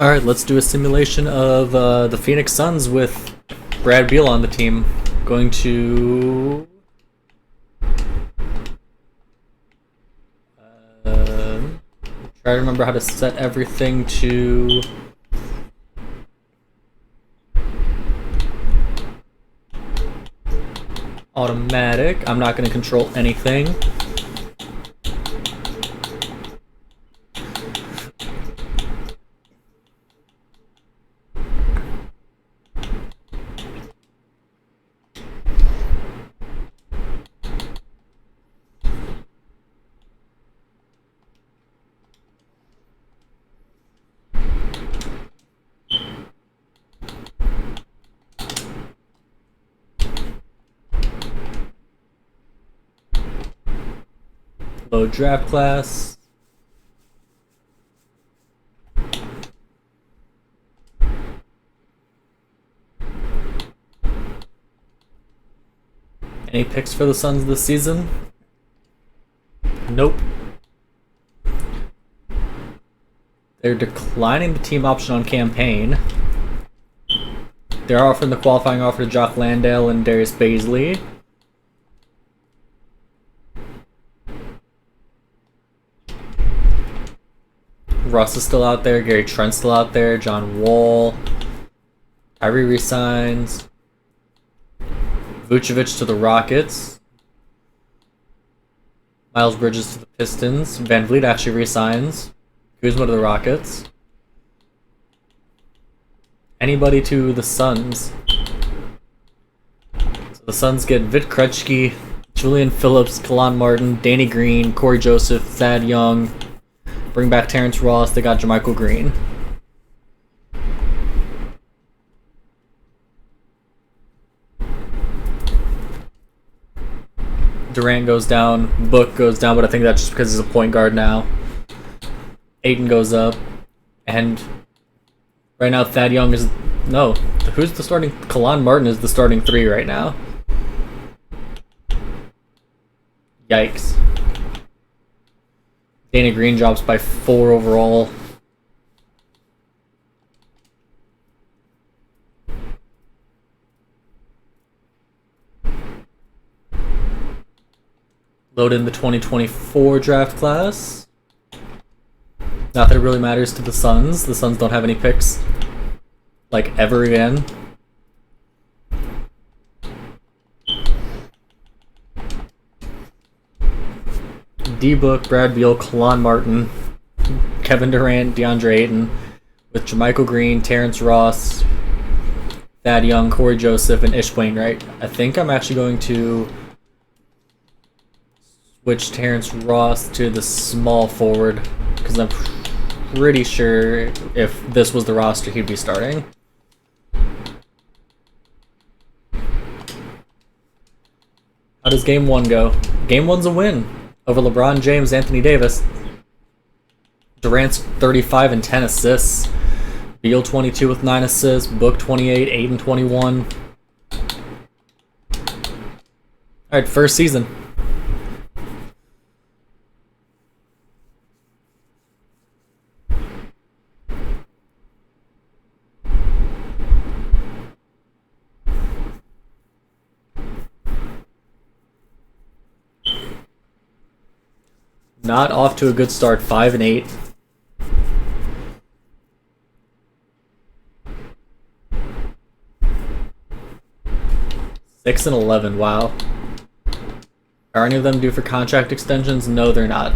Alright, let's do a simulation of the Phoenix Suns with Brad Beal on the team. Going to try to remember how to set everything to automatic. I'm not going to control anything. Load draft class. Any picks for the Suns this season? Nope. They're declining the team option on campaign. They're offering the qualifying offer to Jock Landale and Darius Baisley. Russ is still out there. Gary Trent's still out there. John Wall. Kyrie resigns. Vucevic to the Rockets. Miles Bridges to the Pistons. Van Vliet actually resigns. Kuzma to the Rockets. Anybody to the Suns. So the Suns get Vit Krejci, Julian Phillips, Kalon Martin, Danny Green, Corey Joseph, Thad Young. Bring back Terrence Ross. They got JaMychal Green. Durant goes down. Book goes down, but I think that's just because he's a point guard now. Ayton goes up. And right now Thad Young is... No. Who's the starting... Kalon Martin is the starting three right now. Yikes. Danny Green drops by 4 overall. Load in the 2024 draft class. Not that it really matters to the Suns. The Suns don't have any picks, like, ever again. D-Book, Brad Beal, Kalon Martin, Kevin Durant, DeAndre Ayton, with JaMychal Green, Terrence Ross, Thad Young, Corey Joseph, and Ish Wainwright. I think I'm actually going to switch Terrence Ross to the small forward, because I'm pretty sure if this was the roster, he'd be starting. How does Game 1 go? Game 1's a win over LeBron James, Anthony Davis. Durant's 35 and 10 assists. Beal 22 with 9 assists. Book 28, Ayton 21. Alright, first season. Not off to a good start. 5 and 8. Six and 11. Wow. Are any of them due for contract extensions? No, they're not.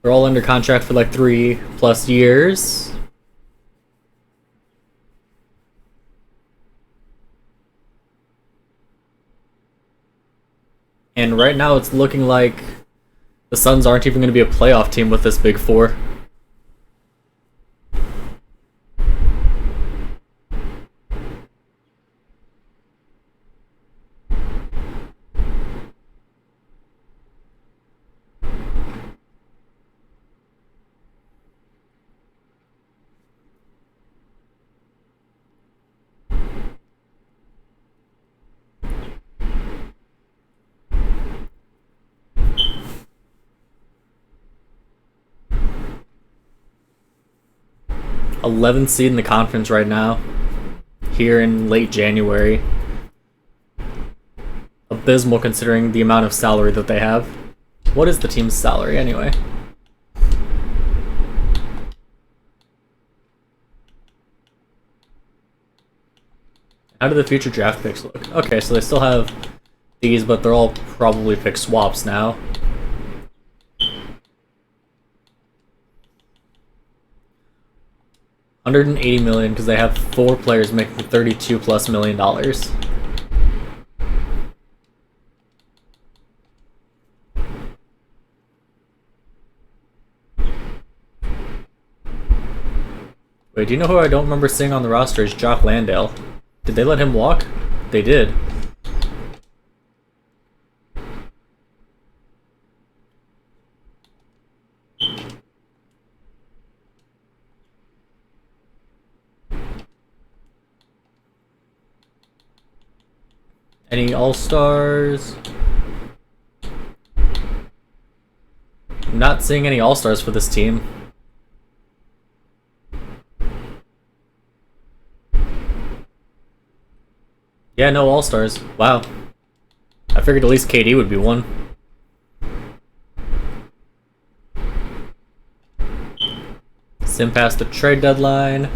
They're all under contract for like 3+ years. And right now it's looking like the Suns aren't even going to be a playoff team with this big four. 11th seed in the conference right now, here in late January. Abysmal considering the amount of salary that they have. What is the team's salary anyway? How do the future draft picks look? Okay, so they still have these, but they're all probably pick swaps now. $180 million because they have 4 players making $32+ million. Wait, do you know who I don't remember seeing on the roster is Jock Landale? Did they let him walk? They did. Any All-Stars? I'm not seeing any All-Stars for this team. Yeah, no All-Stars. Wow. I figured at least KD would be one. Sim past the trade deadline.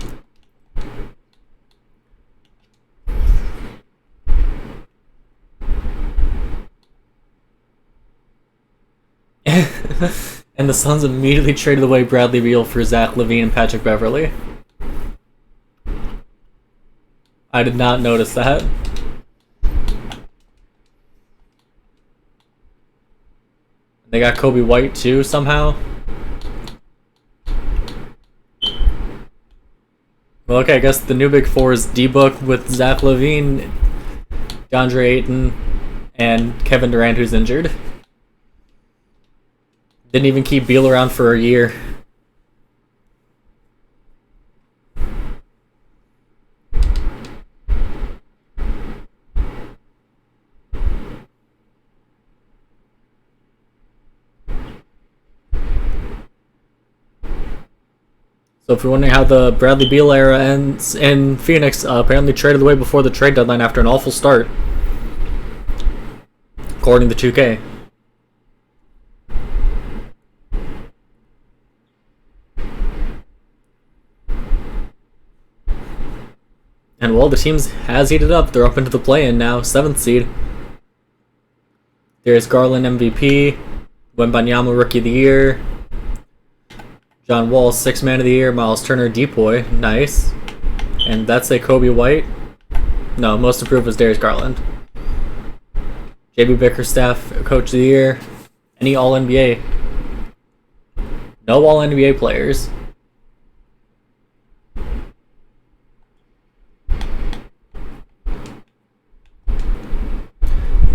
And the Suns immediately traded away Bradley Beal for Zach LaVine and Patrick Beverley. I did not notice that. They got Kobe White too, somehow. Well, okay, I guess the new big four is D-Book with Zach LaVine, DeAndre Ayton, and Kevin Durant, who's injured. Didn't even keep Beal around for a year. So if you're wondering how the Bradley Beal era ends in Phoenix, apparently traded away before the trade deadline after an awful start, according to 2K. And well, the team has heated up. They're up into the play-in now, 7th seed. There's Garland MVP, Wembanyama Rookie of the Year, John Wall 6th Man of the Year, Miles Turner Depoy, nice. And that's a Kobe White. No, most improved was Darius Garland. JB Bickerstaff Coach of the Year. Any All-NBA? No All-NBA players.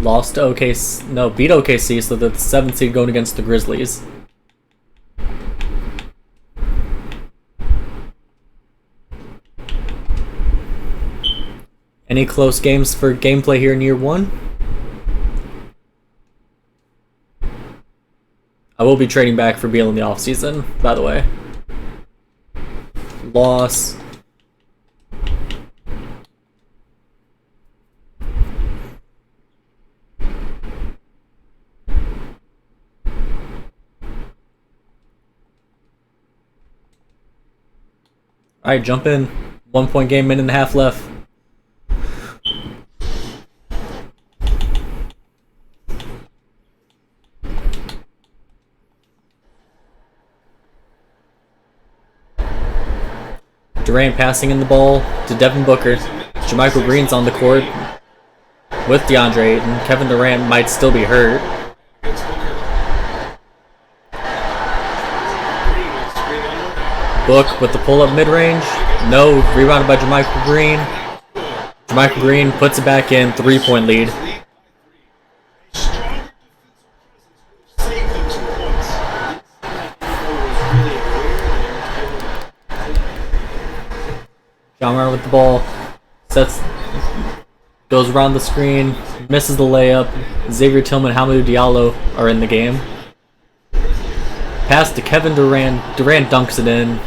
Lost to OKC, no, beat OKC, so the 7th seed going against the Grizzlies. Any close games for gameplay here in year 1? I will be trading back for Beal in the offseason, by the way. Loss. Alright, jump in. 1 point game, minute and a half left. Durant passing in the ball to Devin Booker. JaMychal Green's on the court with DeAndre Ayton. Kevin Durant might still be hurt. Book with the pull-up mid-range. No, rebounded by JaMychal Green. JaMychal Green puts it back in, 3-point lead. John Moran with the ball, goes around the screen, misses the layup. Xavier Tillman, Hamidou Diallo are in the game. Pass to Kevin Durant. Durant dunks it in.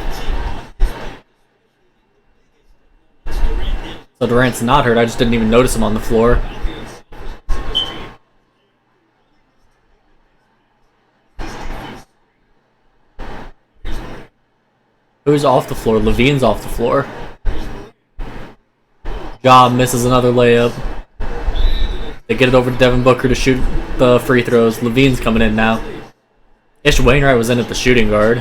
So Durant's not hurt, I just didn't even notice him on the floor. Who's off the floor? Levine's off the floor. Ja misses another layup. They get it over to Devin Booker to shoot the free throws. Levine's coming in now. Ish Wainwright was in at the shooting guard.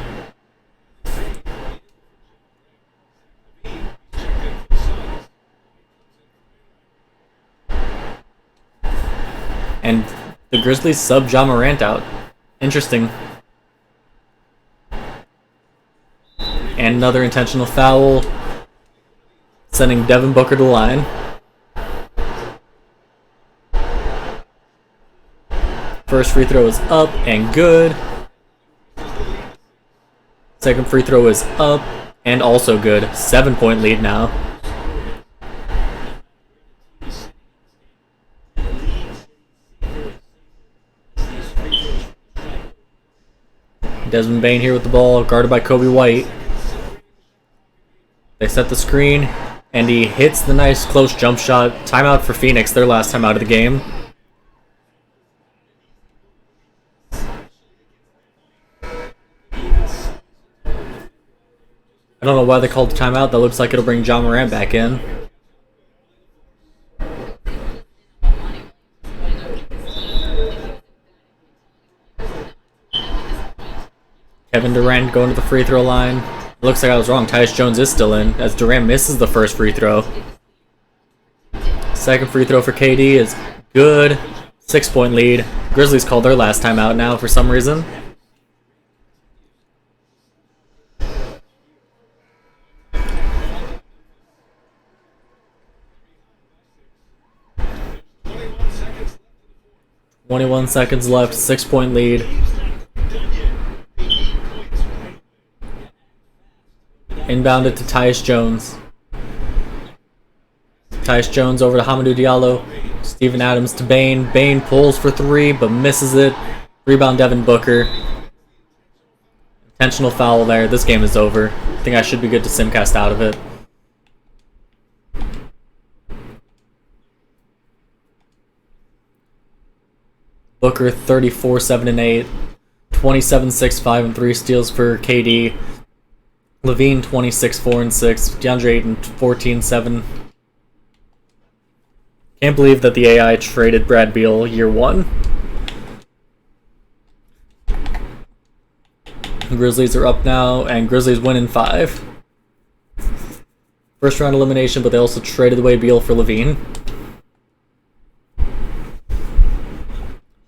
And the Grizzlies sub Ja Morant out. Interesting. And another intentional foul, sending Devin Booker to the line. First free throw is up and good. Second free throw is up and also good. 7-point lead now. Desmond Bane here with the ball, guarded by Kobe White. They set the screen, and he hits the nice close jump shot. Timeout for Phoenix, their last time out of the game. I don't know why they called the timeout. That looks like it'll bring Ja Morant back in. Kevin Durant going to the free throw line. Looks like I was wrong. Tyus Jones is still in, as Durant misses the first free throw. Second free throw for KD is good. 6-point lead. Grizzlies called their last time out now for some reason. .21 seconds left. 6-point lead. Inbounded to Tyus Jones. Tyus Jones over to Hamidou Diallo. Steven Adams to Bane. Bane pulls for three, but misses it. Rebound Devin Booker. Intentional foul there. This game is over. I think I should be good to simcast out of it. Booker 34, 7 and 8. 27, 6, 5 and 3 steals for KD. Levine 26, 4 and 6. DeAndre Ayton 14, 7. Can't believe that the AI traded Brad Beal year one. Grizzlies are up now, and Grizzlies win in 5. First round elimination, but they also traded away Beal for Levine.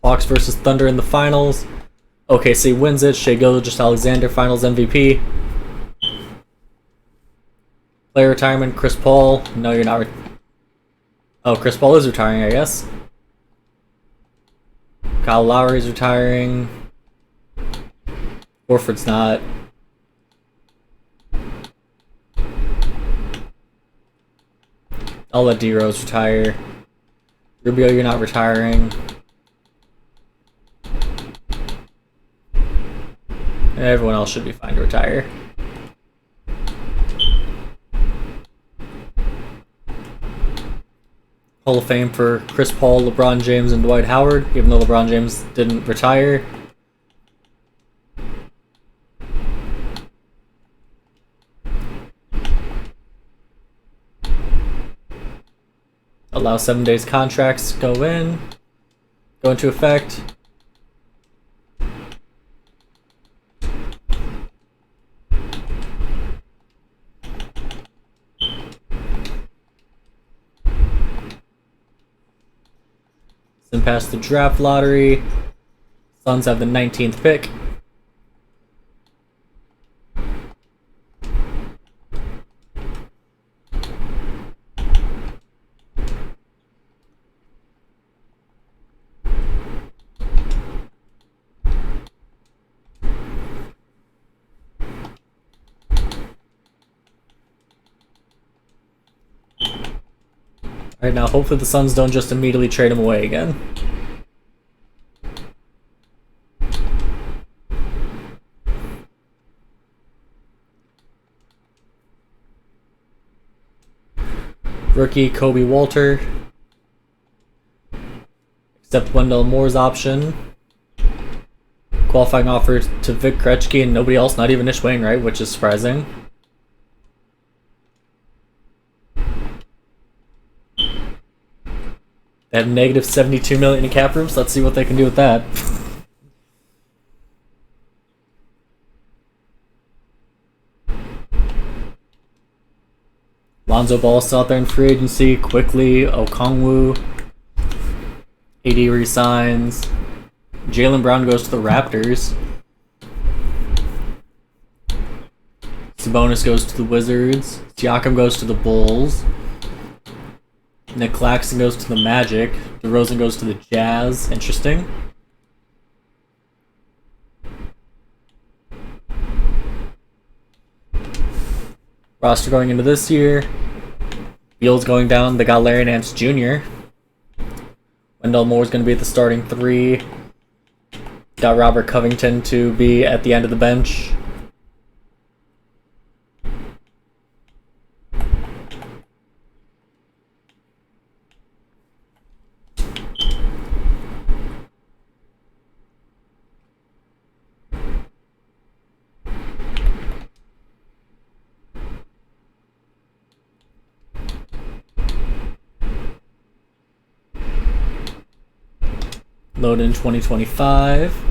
Hawks versus Thunder in the finals. OKC wins it. Shai Gilgeous-Alexander finals MVP. Player retirement, Chris Paul. No, you're not. Oh, Chris Paul is retiring, I guess. Kyle Lowry's retiring. Horford's not. I'll let D-Rose retire. Rubio, you're not retiring. Everyone else should be fine to retire. Hall of Fame for Chris Paul, LeBron James, and Dwight Howard, even though LeBron James didn't retire. Allow 7 days contracts go into effect. Then past the draft lottery. Suns have the 19th pick. Alright, now hopefully the Suns don't just immediately trade him away again. Rookie Kobe Walter. Accept Wendell Moore's option. Qualifying offer to Vic Krejci and nobody else, not even Ish Wainwright, which is surprising. They have negative $72 million in cap room, so let's see what they can do with that. Lonzo Ball still out there in free agency. Quickly, Okongwu. AD resigns. Jaylen Brown goes to the Raptors. Sabonis goes to the Wizards. Siakam goes to the Bulls. Nick Claxton goes to the Magic. DeRozan goes to the Jazz. Interesting. Roster going into this year. Beal's going down. They got Larry Nance Jr. Wendell Moore's going to be at the starting 3. Got Robert Covington to be at the end of the bench. Load in 2025.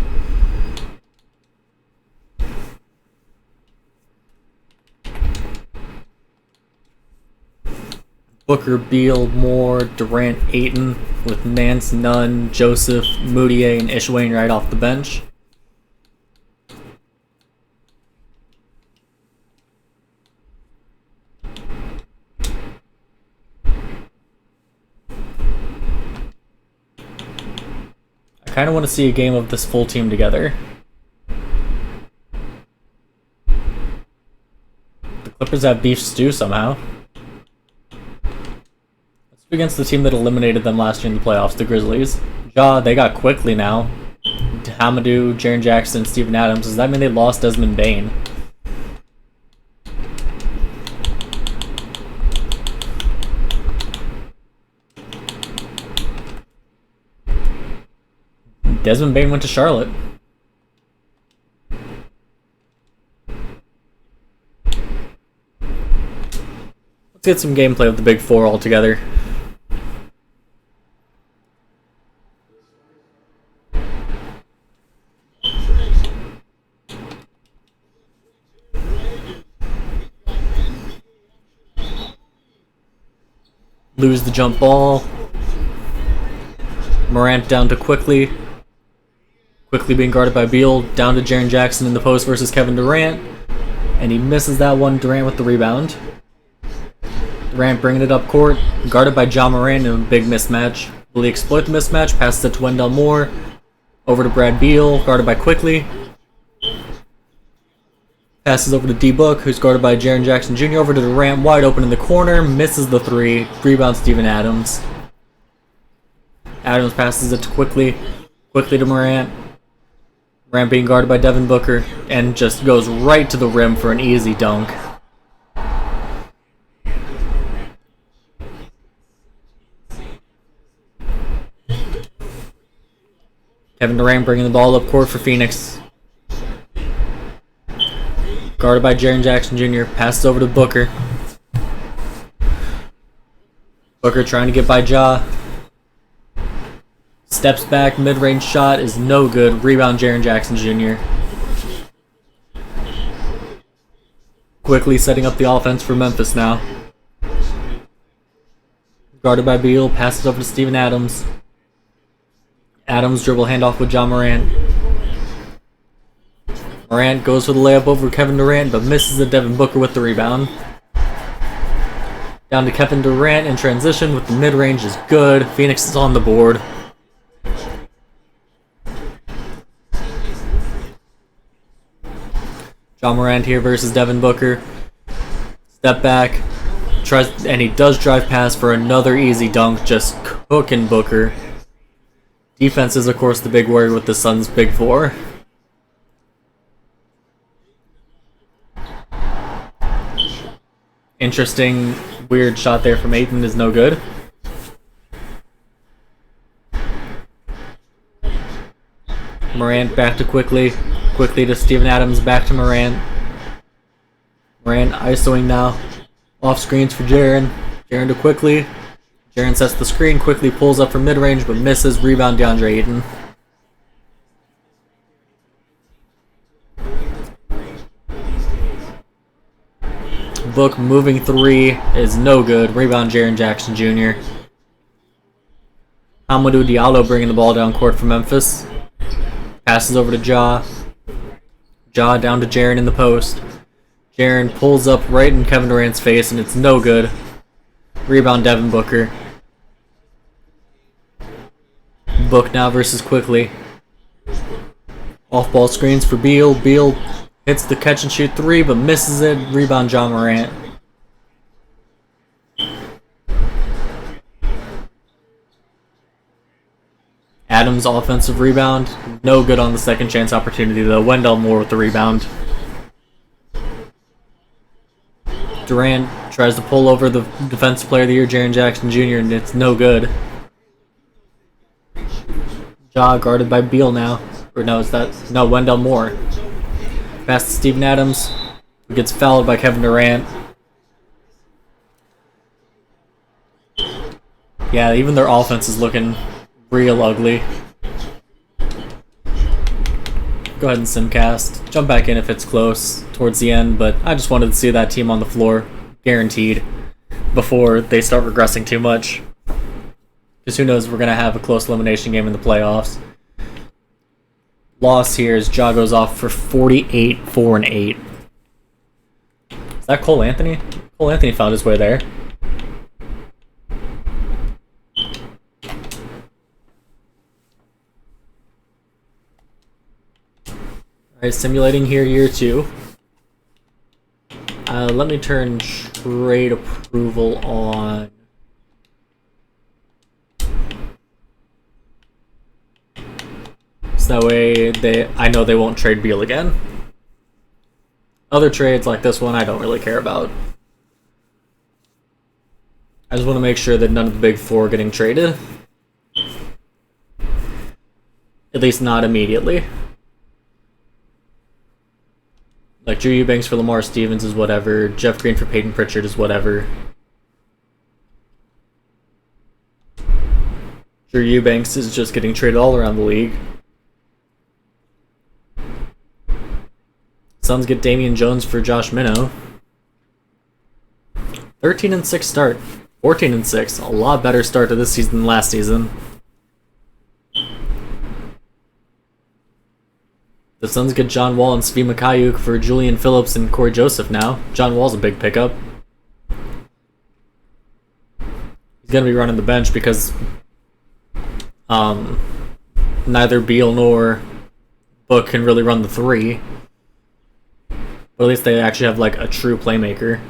Booker, Beal, Moore, Durant, Ayton, with Nance, Nunn, Joseph, Moutier, and Ish Wainwright off the bench. I kind of want to see a game of this full team together. The Clippers have beef stew somehow. Let's do against the team that eliminated them last year in the playoffs, the Grizzlies. They got Quickly now. Hamadou, Jaren Jackson, Steven Adams. Does that mean they lost Desmond Bane? Desmond Bane went to Charlotte. Let's get some gameplay of the Big Four all together. Lose the jump ball. Morant down to Quickly. Quickly being guarded by Beal, down to Jaren Jackson in the post versus Kevin Durant. And he misses that one. Durant with the rebound. Durant bringing it up court, guarded by Ja Morant in a big mismatch. Will he exploit the mismatch? Passes it to Wendell Moore. Over to Brad Beal, guarded by Quickly. Passes over to D-Book, who's guarded by Jaren Jackson Jr. Over to Durant, wide open in the corner. Misses the 3. Rebound Steven Adams. Adams passes it to Quickly. Quickly to Morant. Morant being guarded by Devin Booker, and just goes right to the rim for an easy dunk. Kevin Durant bringing the ball up court for Phoenix. Guarded by Jaren Jackson Jr. Passes over to Booker. Booker trying to get by Ja. Steps back, mid-range shot is no good. Rebound Jaren Jackson Jr. Quickly setting up the offense for Memphis now. Guarded by Beal, passes over to Steven Adams. Adams dribble handoff with Ja Morant. Morant goes for the layup over Kevin Durant, but misses the Devin Booker with the rebound. Down to Kevin Durant in transition with the mid-range is good. Phoenix is on the board. Ja Morant here versus Devin Booker. Step back. Tries, and he does drive past for another easy dunk, just cooking Booker. Defense is, of course, the big worry with the Suns' Big Four. Interesting, weird shot there from Ayton is no good. Morant back to Quickly. Quickly to Steven Adams, back to Morant. Morant ISOing now. Off screens for Jaren. Jaren to Quickly. Jaren sets the screen, Quickly pulls up from mid-range but misses. Rebound DeAndre Ayton. Book moving three is no good. Rebound Jaren Jackson Jr. Amadou Diallo bringing the ball down court for Memphis. Passes over to Ja. Ja down to Jaren in the post. Jaren pulls up right in Kevin Durant's face and it's no good. Rebound Devin Booker. Book now versus Quickly. Off-ball screens for Beal. Beal hits the catch-and-shoot three, but misses it. Rebound John Morant. Adams offensive rebound. No good on the second chance opportunity, though. Wendell Moore with the rebound. Durant tries to pull over the defensive player of the year, Jaren Jackson Jr., and it's no good. Ja guarded by Beal now. Or no, Wendell Moore. Pass to Steven Adams, who gets fouled by Kevin Durant. Yeah, even their offense is looking real ugly. Go ahead and simcast. Jump back in if it's close towards the end, but I just wanted to see that team on the floor, guaranteed, before they start regressing too much. Because who knows, we're going to have a close elimination game in the playoffs. Loss here as Ja goes off for 48, 4, and 8. Is that Cole Anthony? Cole Anthony found his way there. Alright, simulating here, year 2. Let me turn trade approval on. So that way I know they won't trade Beal again. Other trades like this one I don't really care about. I just want to make sure that none of the big four are getting traded. At least not immediately. Like Drew Eubanks for Lamar Stevens is whatever. Jeff Green for Peyton Pritchard is whatever. Drew Eubanks is just getting traded all around the league. Suns get Damian Jones for Josh Minnow. 13-6 start. 14-6. A lot better start to this season than last season. The Suns get John Wall and Svi Mikhailiuk for Julian Phillips and Corey Joseph now. John Wall's a big pickup. He's going to be running the bench because neither Beal nor Book can really run the three. But at least they actually have like a true playmaker.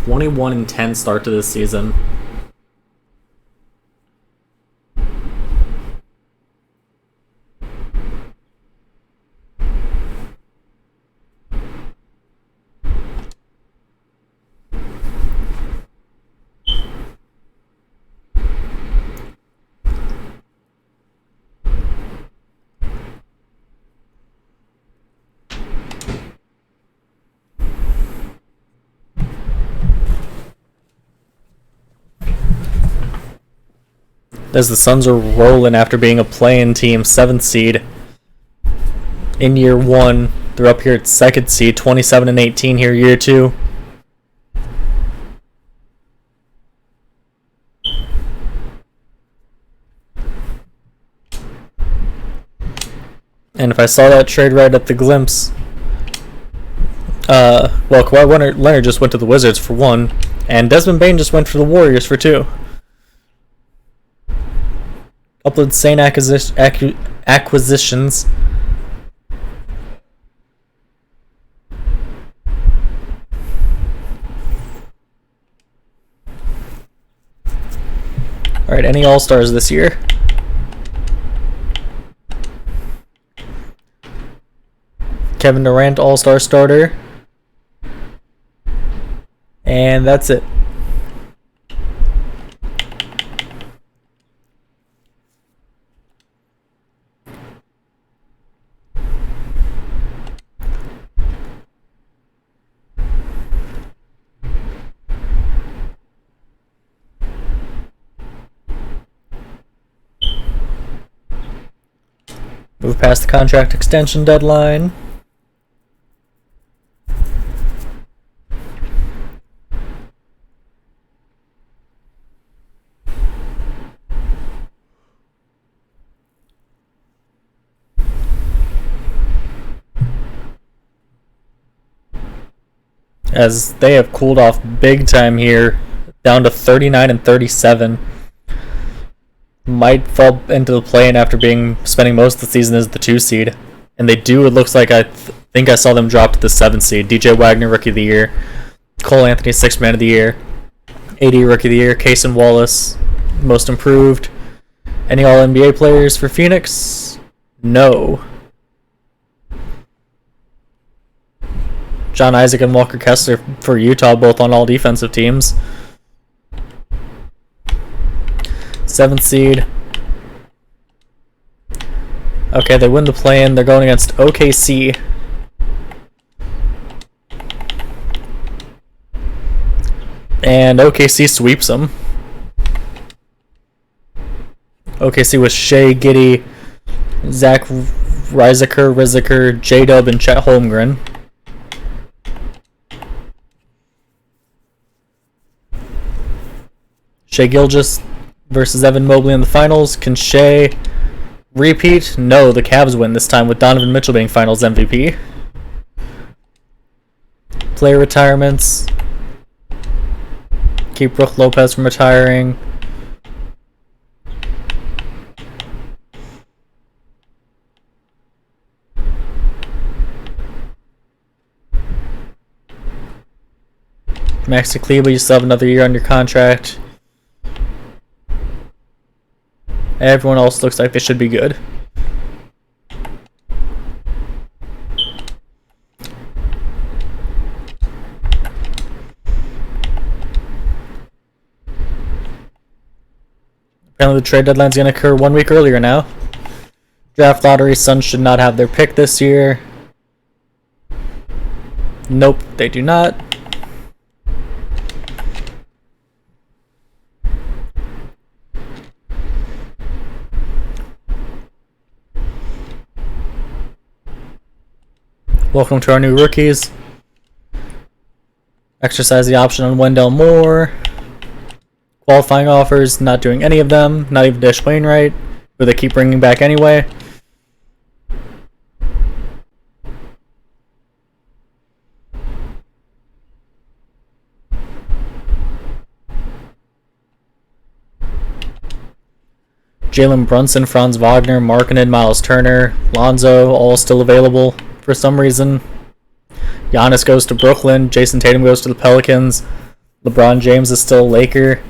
(21-10) start to this season. As the Suns are rolling after being a play-in team, 7th seed. In year 1, they're up here at 2nd seed, 27-18 here, year 2. And if I saw that trade right at the glimpse, well, Kawhi Leonard just went to the Wizards for 1, and Desmond Bane just went for the Warriors for 2. Couple insane acquisitions. Alright, any All-Stars this year? Kevin Durant, All-Star starter. And that's it. Move past the contract extension deadline. As they have cooled off big time here, down to 39 and 37. Might fall into the play-in after spending most of the season as the 2 seed. And they do, it looks like I think I saw them drop to the 7 seed. DJ Wagner, Rookie of the Year. Cole Anthony, 6th Man of the Year. AD, Rookie of the Year. Cason Wallace, Most Improved. Any All-NBA players for Phoenix? No. John Isaac and Walker Kessler for Utah, both on all defensive teams. 7th seed. Okay, they win the play-in. They're going against OKC. And OKC sweeps them. OKC with Shea, Giddey, Zach Riziker, J-Dub, and Chet Holmgren. Shea Gilgeous versus Evan Mobley in the finals. Can Shea repeat? No, the Cavs win this time with Donovan Mitchell being finals MVP. Player retirements. Keep Brook Lopez from retiring. Maxi Kleber, you still have another year on your contract. Everyone else looks like they should be good. Apparently the trade deadline is going to occur 1 week earlier now. Draft lottery, Suns should not have their pick this year. Nope, they do not. Welcome to our new rookies. Exercise the option on Wendell Moore. Qualifying offers, not doing any of them. Not even Dish Wainwright, who they keep bringing back anyway. Jalen Brunson, Franz Wagner, Markkanen, Miles Turner, Lonzo, all still available for some reason. Giannis goes to Brooklyn. Jason Tatum goes to the Pelicans. LeBron James is still a Laker.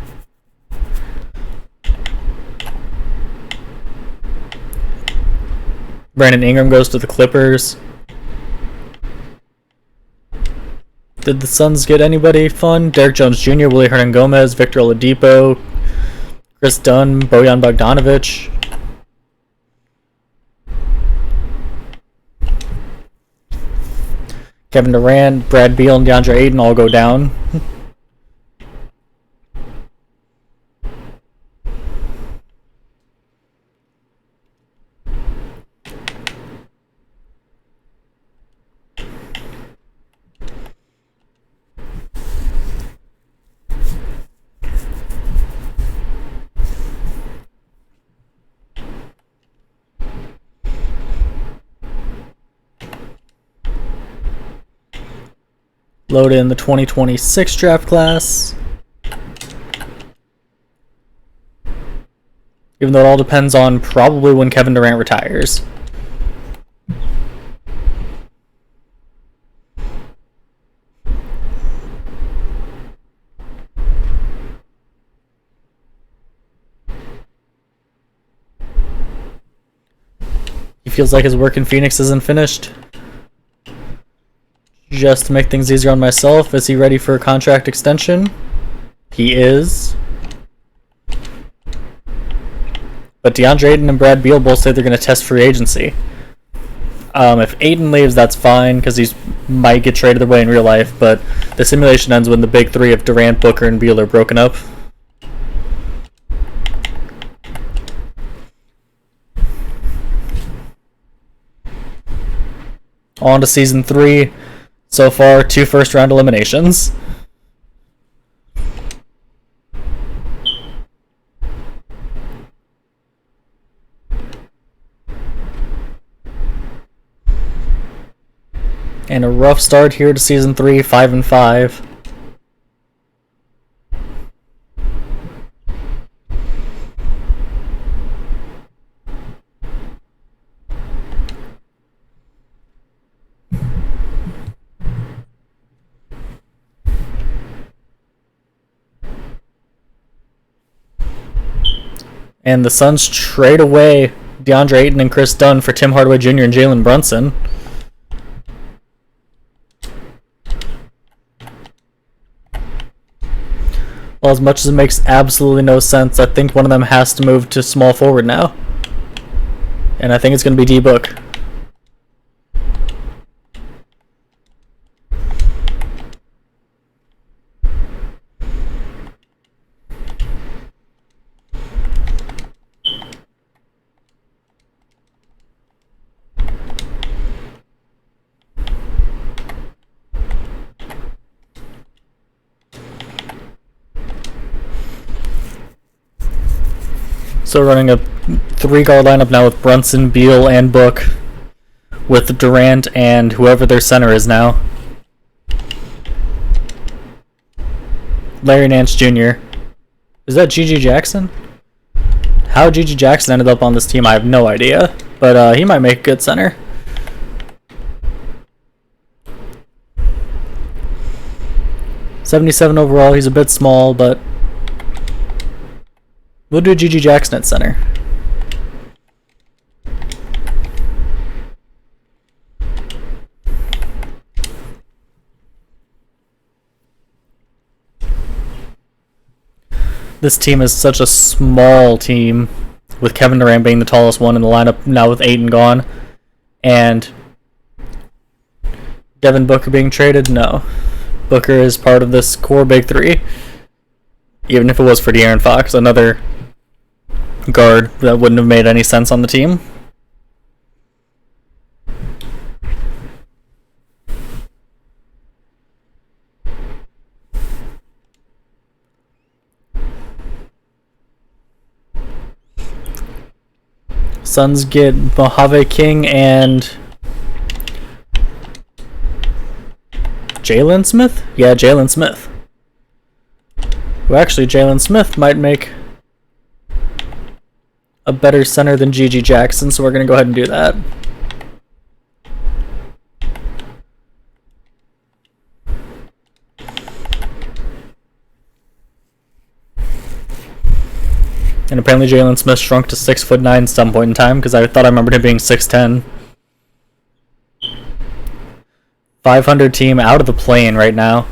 Brandon Ingram goes to the Clippers. Did the Suns get anybody fun? Derek Jones Jr., Willie Hernan-Gomez, Victor Oladipo, Chris Dunn, Bojan Bogdanovic. Kevin Durant, Brad Beal, and DeAndre Ayton all go down. Load in the 2026 draft class. Even though it all depends on probably when Kevin Durant retires. He feels like his work in Phoenix isn't finished. Just to make things easier on myself, is he ready for a contract extension? He is. But DeAndre Ayton and Brad Beal both say they're going to test free agency. If Ayton leaves, that's fine, because he might get traded away in real life, but the simulation ends when the big three of Durant, Booker, and Beal are broken up. On to Season 3. So far, 2 first-round eliminations. And a rough start here to Season 3, 5-5. And the Suns trade away DeAndre Ayton and Chris Dunn for Tim Hardaway Jr. and Jalen Brunson. Well, as much as it makes absolutely no sense, I think one of them has to move to small forward now. And I think it's going to be D-Book. So running a 3-guard lineup now with Brunson, Beal, and Book, with Durant and whoever their center is now. Larry Nance Jr. Is that G.G. Jackson? How G.G. Jackson ended up on this team, I have no idea. But he might make a good center. .77 overall, he's a bit small, but we'll do G.G. Jackson at center. This team is such a small team, with Kevin Durant being the tallest one in the lineup now with Ayton gone. And Devin Booker being traded? No. Booker is part of this core big three. Even if it was for De'Aaron Fox, another guard that wouldn't have made any sense on the team. Suns get Mojave King and Jalen Smith? Yeah, Jalen Smith. Well, actually, Jalen Smith might make a better center than G.G. Jackson, so we're going to go ahead and do that. And apparently Jalen Smith shrunk to 6'9" at some point in time, because I thought I remembered him being 6'10". 500 team out of the play-in right now.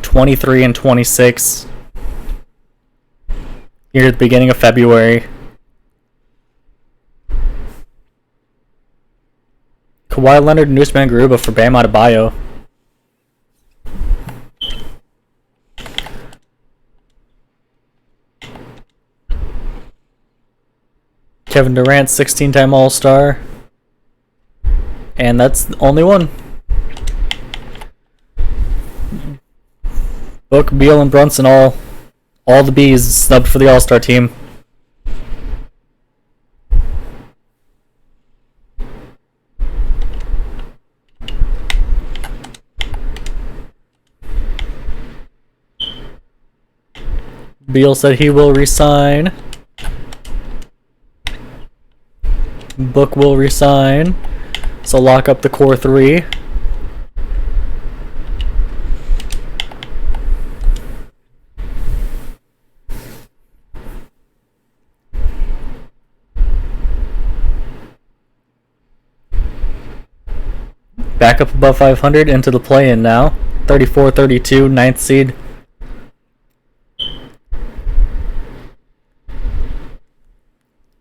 '23 and 26 here at the beginning of February. Kawhi Leonard and Usman Garuba for Bam Adebayo. Kevin Durant, 16-time All-Star. And that's the only one. Book, Beal, and Brunson, all the Bs snubbed for the All-Star team. Beal said he will resign. Book will resign. So lock up the core three. Back up above 500 into the play-in now. 34-32, 9th seed.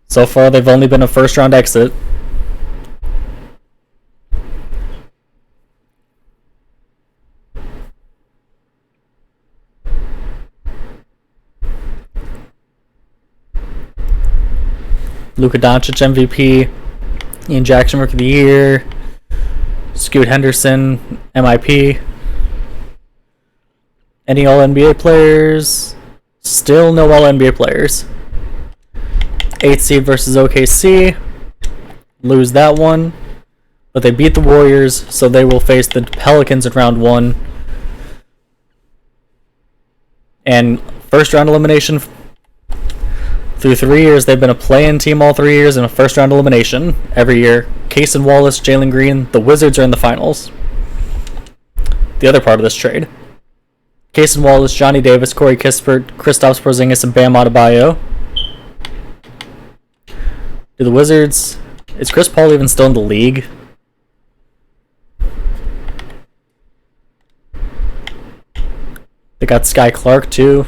So far, they've only been a first-round exit. Luka Doncic MVP. Ian Jackson Rookie of the Year. Scoot Henderson MIP. Any All-NBA players? Still no All-NBA players. 8th seed versus OKC. Lose that one. But they beat the Warriors, so they will face the Pelicans in round 1. And first round elimination. Through 3 years, they've been a play-in team all 3 years and a first round elimination every year. Case and Wallace, Jalen Green, the Wizards are in the finals. The other part of this trade. Case and Wallace, Johnny Davis, Corey Kispert, Kristaps Porzingis, and Bam Adebayo. Do the Wizards... Is Chris Paul even still in the league? They got Sky Clark, too.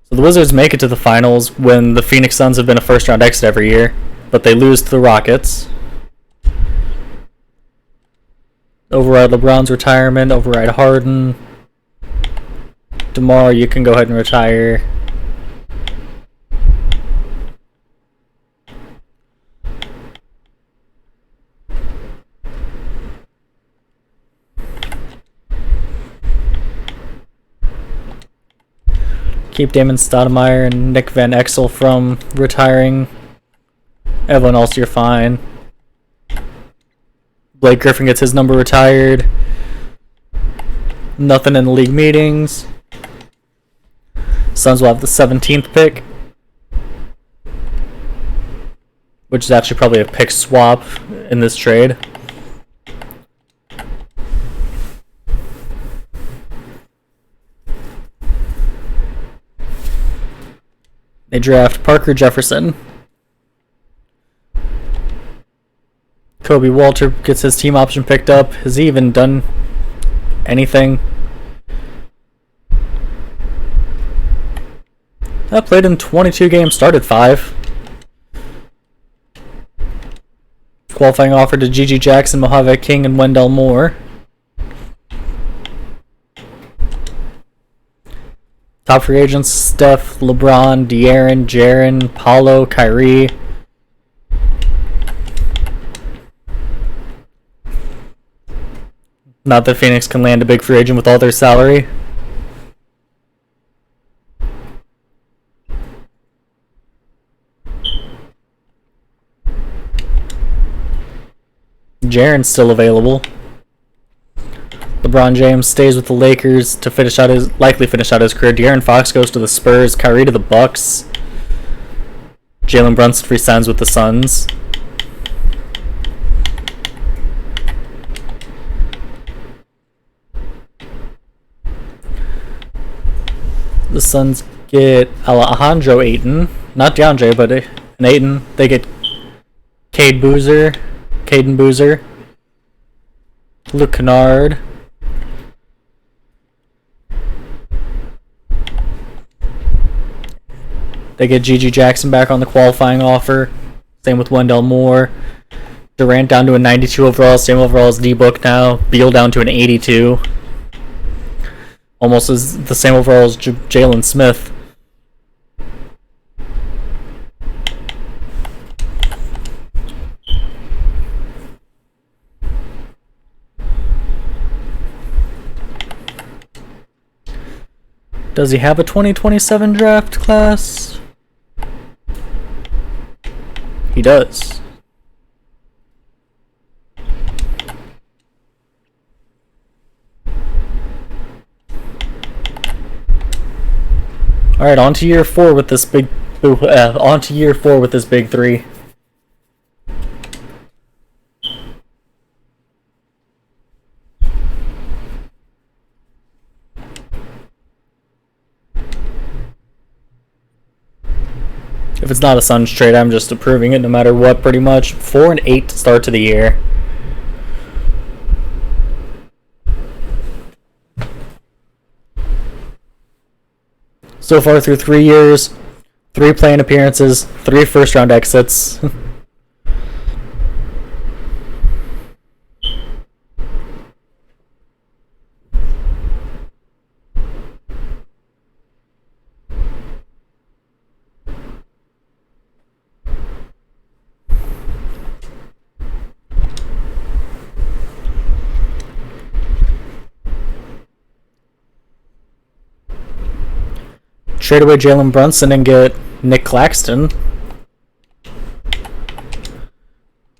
So the Wizards make it to the finals when the Phoenix Suns have been a first-round exit every year, but they lose to the Rockets. Override LeBron's retirement, override Harden. DeMar, you can go ahead and retire. Keep Damon Stoudemire and Nick Van Exel from retiring. Everyone else, you're fine. Blake Griffin gets his number retired. Nothing in the league meetings. Suns will have the 17th pick, which is actually probably a pick swap in this trade. They draft Parker Jefferson. Kobe Walter gets his team option picked up. Has he even done anything? I played in 22 games, started 5. Qualifying offer to Gigi Jackson, Mojave King, and Wendell Moore. Top free agents: Steph, LeBron, De'Aaron, Jaren, Paulo, Kyrie. Not that Phoenix can land a big free agent with all their salary. Jaren's still available. LeBron James stays with the Lakers to likely finish out his career. De'Aaron Fox goes to the Spurs. Kyrie to the Bucks. Jalen Brunson resigns with the Suns. The Suns get Alejandro Ayton, not DeAndre, but an Ayton. They get Caden Boozer, Luke Kennard. They get Gigi Jackson back on the qualifying offer. Same with Wendell Moore. Durant down to a 92 overall. Same overall as D-Book now. Beal down to an 82. Almost as the same overall as Jalen Smith. Does he have a 2027 draft class? He does. All right, on to year 4 with this big. On to year 4 with this big 3. If it's not a Suns trade, I'm just approving it no matter what, pretty much. 4-8 start to the year. So far through 3 years, 3 play-in appearances, 3 first-round exits. Trade away Jalen Brunson and get Nick Claxton.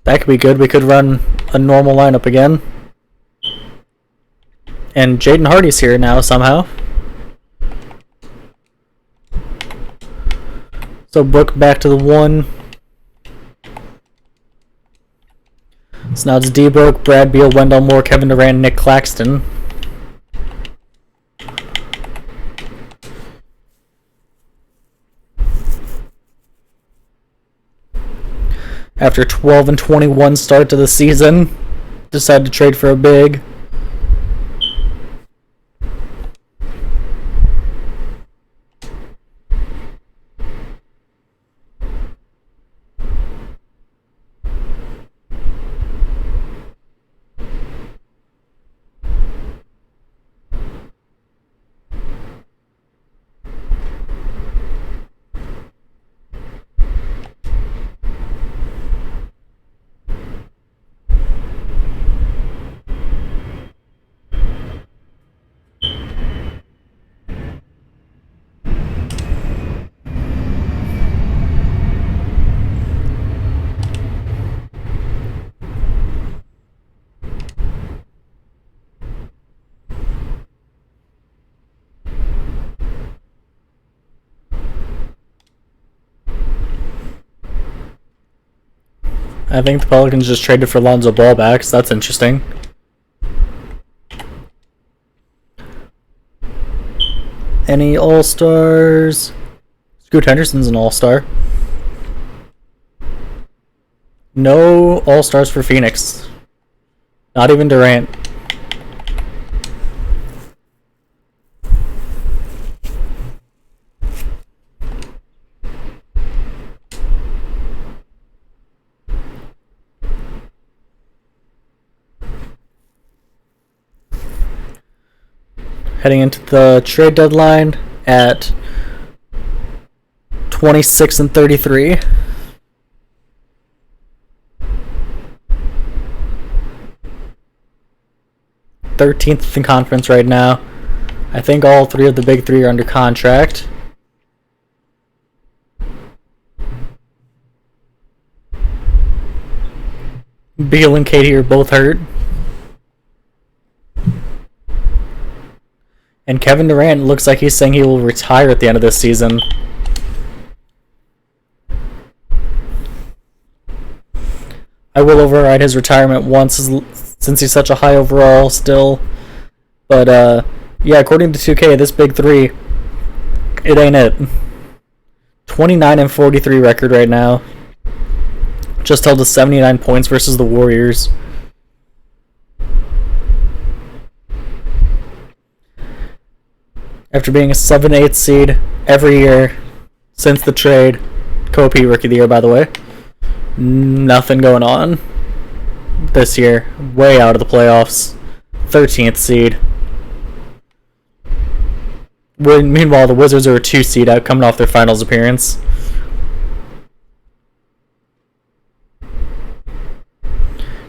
That could be good. We could run a normal lineup again. And Jaden Hardy's here now somehow. So Book back to the 1. So now it's D-Book, Brad Beal, Wendell Moore, Kevin Durant, Nick Claxton. After 12-21 start to the season, decided to trade for a big. I think the Pelicans just traded for Lonzo Ball back, so that's interesting. Any All-Stars? Scoot Henderson's an All-Star. No All-Stars for Phoenix. Not even Durant. Heading into the trade deadline at 26-33. Thirteenth in conference right now. I think all 3 of the big 3 are under contract. Beal and Katie are both hurt. And Kevin Durant looks like he's saying he will retire at the end of this season. I will override his retirement once, since he's such a high overall still. But, yeah, according to 2K, this big 3, it ain't it. 29-43 record right now. Just held to 79 points versus the Warriors. After being a 7-8 seed every year since the trade. Co-P Rookie of the Year, by the way. Nothing going on this year. Way out of the playoffs. 13th seed. Meanwhile, the Wizards are a 2 seed out, coming off their finals appearance.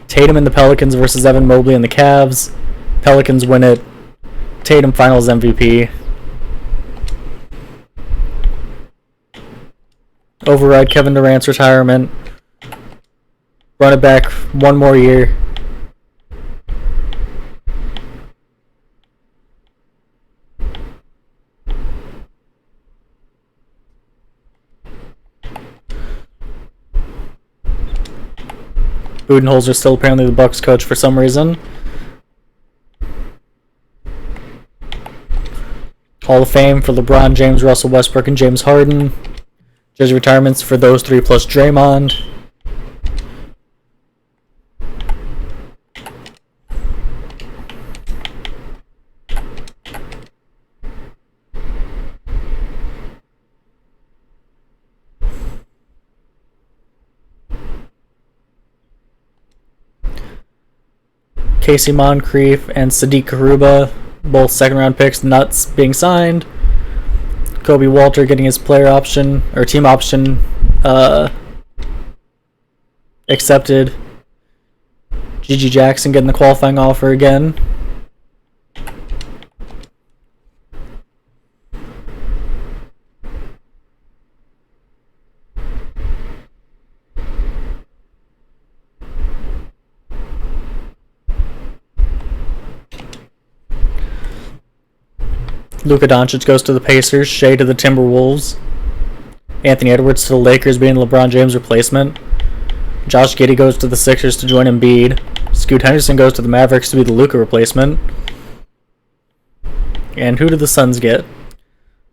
Tatum and the Pelicans versus Evan Mobley and the Cavs. Pelicans win it. Tatum finals MVP. Override Kevin Durant's retirement. Run it back 1 more year. Budenholzer's still apparently the Bucks coach for some reason. Hall of Fame for LeBron James, Russell Westbrook, and James Harden. Jersey retirements for those three plus Draymond. Casey Moncrief and Sadiq Karuba, both second-round picks, nuts being signed. Kobe Walter getting his player option, or team option, accepted. Gigi Jackson getting the qualifying offer again. Luka Doncic goes to the Pacers, Shea to the Timberwolves, Anthony Edwards to the Lakers being LeBron James' replacement, Josh Giddey goes to the Sixers to join Embiid, Scoot Henderson goes to the Mavericks to be the Luka replacement, and who do the Suns get?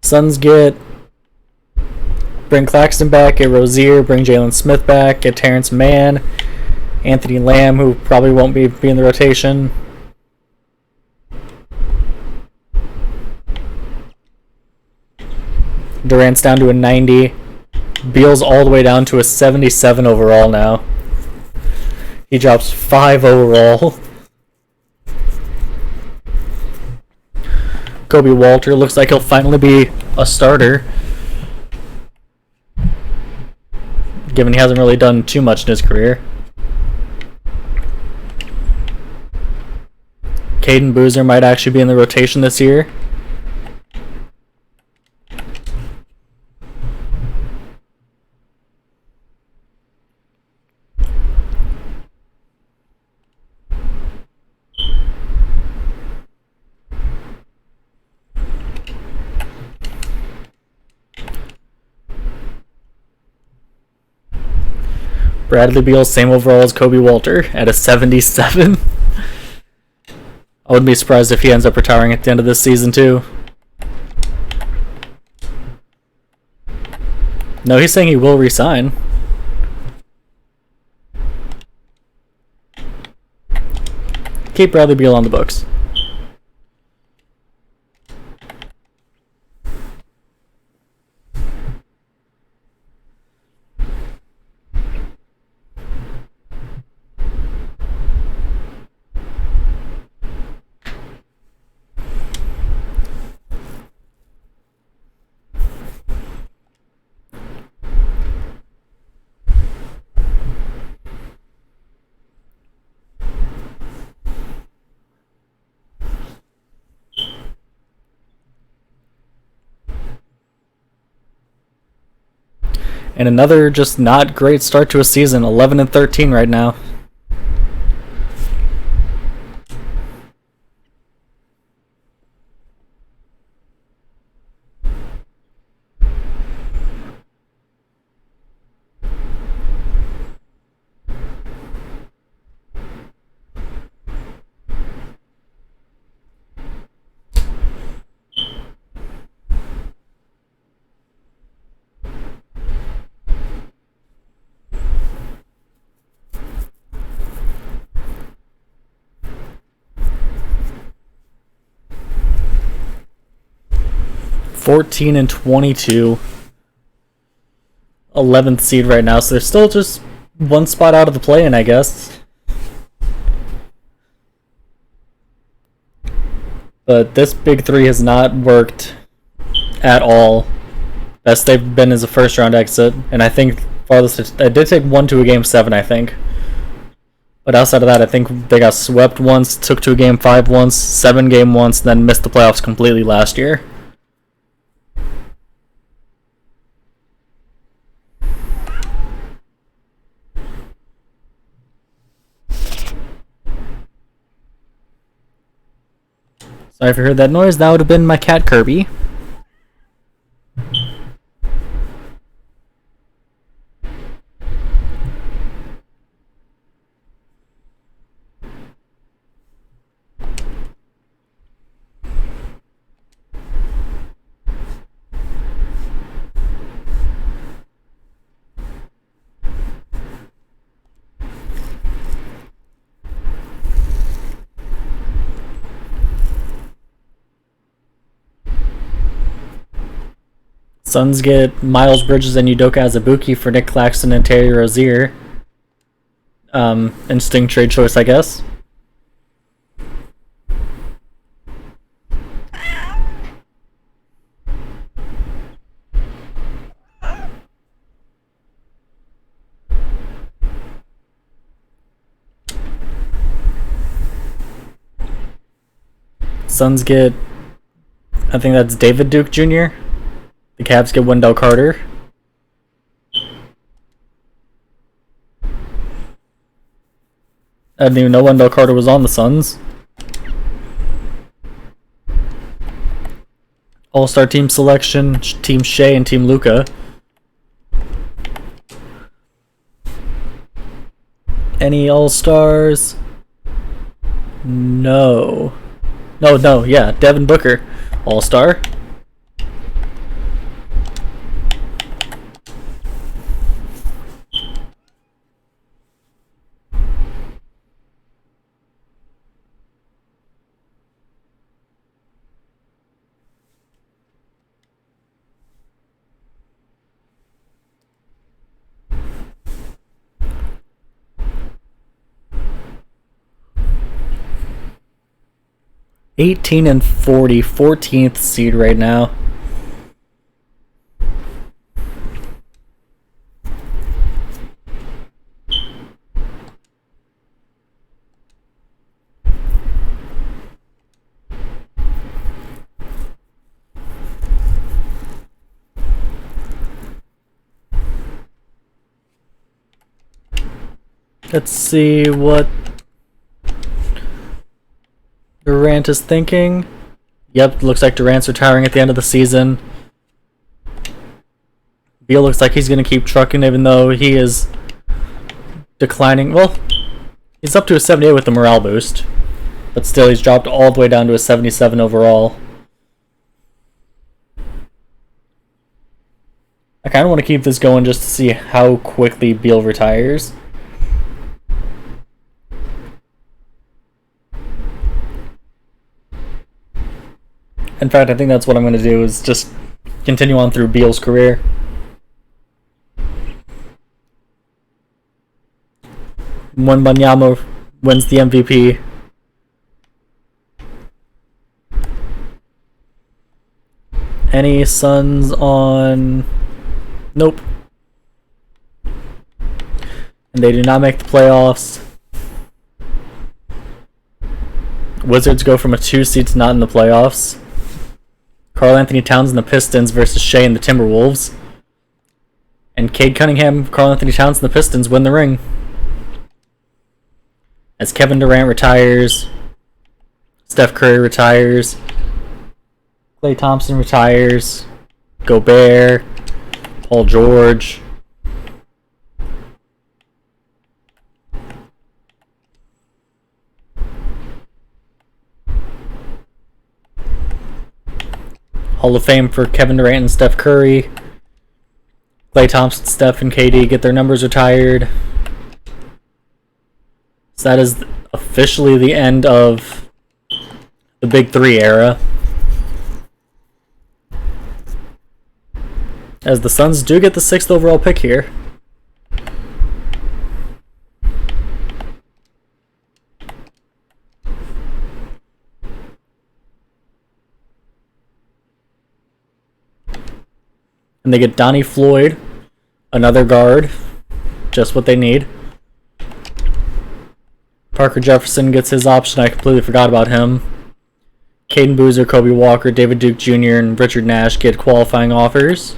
Suns get bring Claxton back, get Rozier, bring Jalen Smith back, get Terrence Mann, Anthony Lamb, who probably won't be in the rotation. Durant's down to a 90. Beal's all the way down to a 77 overall now. He drops 5 overall. Kobe Walter looks like he'll finally be a starter, given he hasn't really done too much in his career. Caden Boozer might actually be in the rotation this year. Bradley Beal, same overall as Kobe Walter at a 77. I wouldn't be surprised if he ends up retiring at the end of this season too. No, he's saying he will resign. Keep Bradley Beal on the books. And another just not great start to a season, 11-13 right now. and 22, 11th seed right now, so they're still just one spot out of the play-in, I guess. But this big three has not worked at all. Best they've been is a first-round exit, and I think farthest I did take 1 to a game 7, I think. But outside of that, I think they got swept once, took to a game 5 once, 7 game once, then missed the playoffs completely last year. Sorry if you heard that noise, that would have been my cat Kirby. Suns get Miles Bridges and Udoka Azubuike for Nick Claxton and Terry Rozier. Interesting trade choice, I guess. Suns get, I think that's David Duke Jr. The Cavs get Wendell Carter. I didn't even know Wendell Carter was on the Suns. All-Star team selection, Team Shea and Team Luka. Any All-Stars? No. No, yeah, Devin Booker, All-Star. $18 and $40, 14th seed right now. Let's see what Durant is thinking. Yep, looks like Durant's retiring at the end of the season. Beal looks like he's going to keep trucking even though he is declining. Well, he's up to a 78 with the morale boost. But still, he's dropped all the way down to a 77 overall. I kind of want to keep this going just to see how quickly Beal retires. In fact, I think that's what I'm going to do, is just continue on through Beal's career. When Wembanyama wins the MVP. Any Suns on... Nope. And they do not make the playoffs. Wizards go from a 2 seed to not in the playoffs. Karl Anthony Towns and the Pistons versus Shea and the Timberwolves. And Cade Cunningham, Karl Anthony Towns and the Pistons win the ring. As Kevin Durant retires, Steph Curry retires, Klay Thompson retires, Gobert, Paul George. Hall of Fame for Kevin Durant and Steph Curry. Klay Thompson, Steph, and KD get their numbers retired. So that is officially the end of the Big Three era. As the Suns do get the 6th overall pick here. And they get Donnie Floyd, another guard, just what they need. Parker Jefferson gets his option, I completely forgot about him. Caden Boozer, Kobe Walker, David Duke Jr., and Richard Nash get qualifying offers.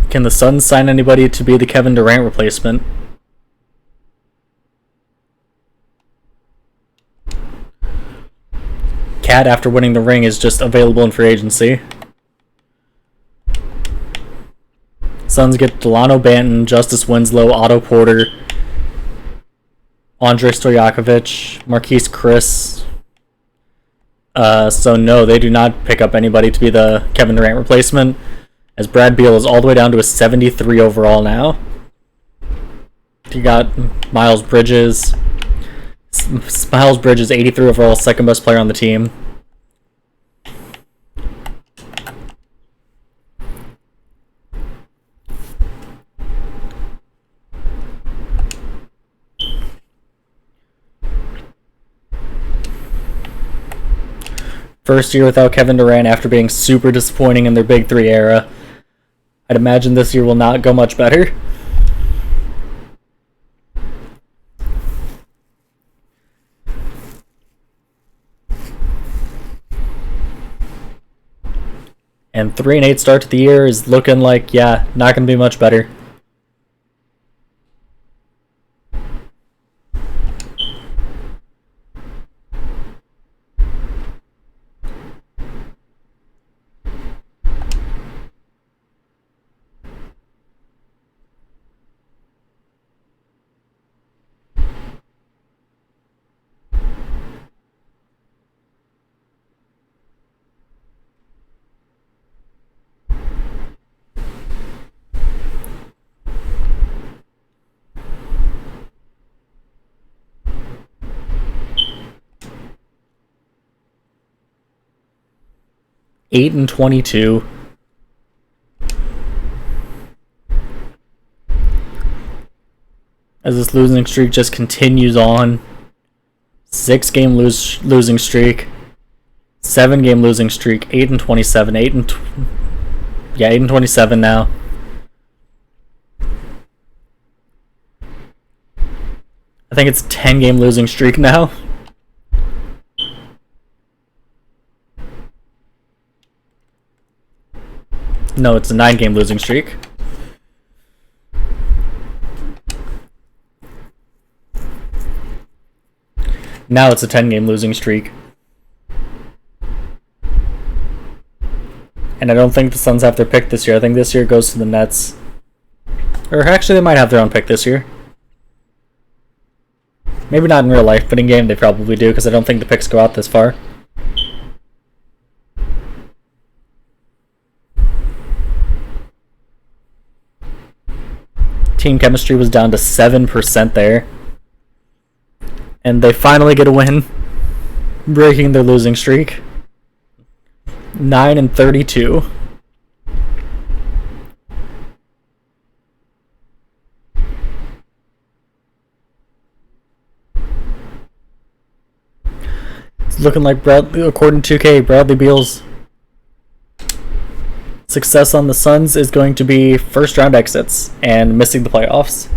Can the Suns sign anybody to be the Kevin Durant replacement? Cat, after winning the ring, is just available in free agency. Suns get Delano Banton, Justice Winslow, Otto Porter, Andre Stojakovic, Marquise Chris. So no, they do not pick up anybody to be the Kevin Durant replacement, as Brad Beal is all the way down to a 73 overall now. You got Miles Bridges, Miles Bridges, 83 overall, second best player on the team. First year without Kevin Durant after being super disappointing in their Big Three era. I'd imagine this year will not go much better. And 3-8 start to the year is looking like, yeah, not going to be much better. Eight and 22. As this losing streak just continues on. 6-game losing streak. 7-game losing streak. 8 and 27. 8 and 27 now. I think it's a 10-game losing streak now. No, it's a 9-game losing streak. Now it's a 10-game losing streak. And I don't think the Suns have their pick this year. I think this year goes to the Nets. Or actually, they might have their own pick this year. Maybe not in real life, but in game they probably do, because I don't think the picks go out this far. Team chemistry was down to 7% there. And they finally get a win, breaking their losing streak. 9 and 32. It's looking like, according to 2K, Bradley Beal's success on the Suns is going to be first round exits and missing the playoffs.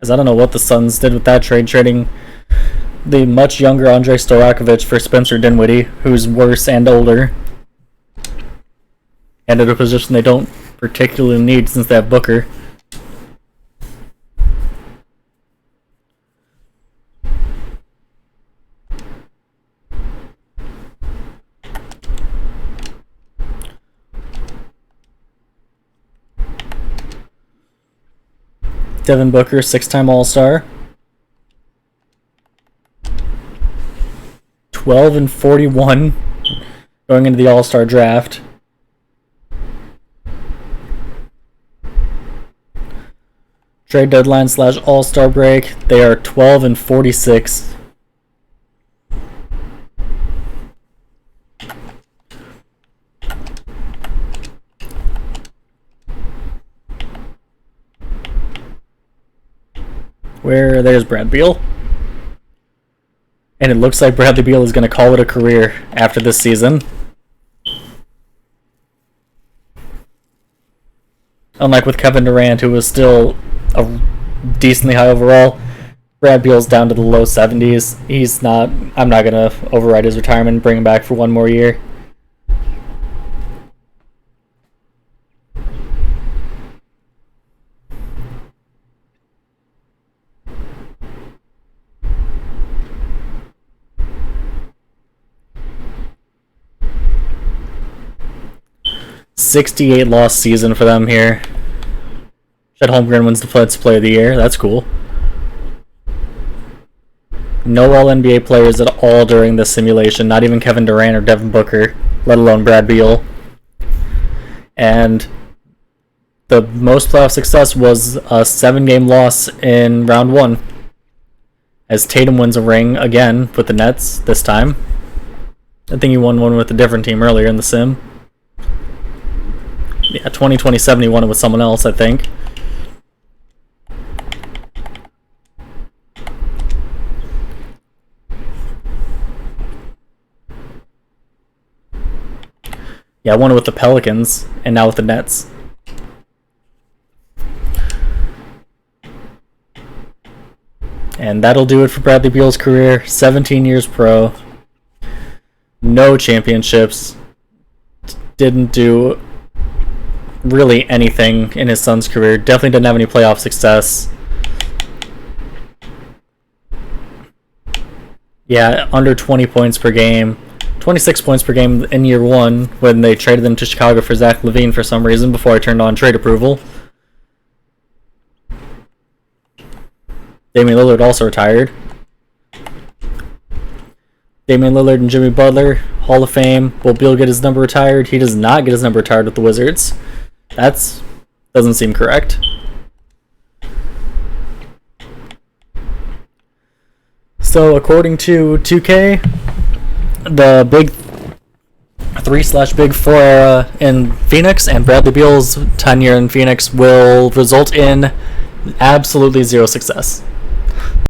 As I don't know what the Suns did with that trade, trading the much younger Andre Stojakovic for Spencer Dinwiddie, who's worse and older, and at a position they don't particularly need since they have Booker. Devin Booker, 6-time All-Star. 12 and 41 going into the All-Star draft. Trade deadline / All-Star break, they are 12 and 46. There's Brad Beal. And it looks like Bradley Beal is going to call it a career after this season. Unlike with Kevin Durant, who was still a decently high overall, Brad Beal's down to the low 70s. I'm not going to override his retirement and bring him back for one more year. .68 loss season for them here. Chet Holmgren wins Defensive Player of the Year. That's cool. No All-NBA players at all during this simulation. Not even Kevin Durant or Devin Booker, let alone Brad Beal. And the most playoff success was a 7-game loss in round 1. As Tatum wins a ring again with the Nets this time. I think he won one with a different team earlier in the sim. Yeah, 2027 he won it with someone else, I think. Yeah, I won it with the Pelicans, and now with the Nets. And that'll do it for Bradley Beal's career. 17 years pro. No championships. Didn't do really anything in his son's career. Definitely didn't have any playoff success. Yeah, under 20 points per game. 26 points per game in year 1 when they traded him to Chicago for Zach LaVine for some reason before I turned on trade approval. Damian Lillard also retired. Damian Lillard and Jimmy Butler, Hall of Fame. Will Beal get his number retired? He does not get his number retired with the Wizards. That doesn't seem correct. So according to 2K, the big 3/big 4 era in Phoenix and Bradley Beal's tenure in Phoenix will result in absolutely zero success.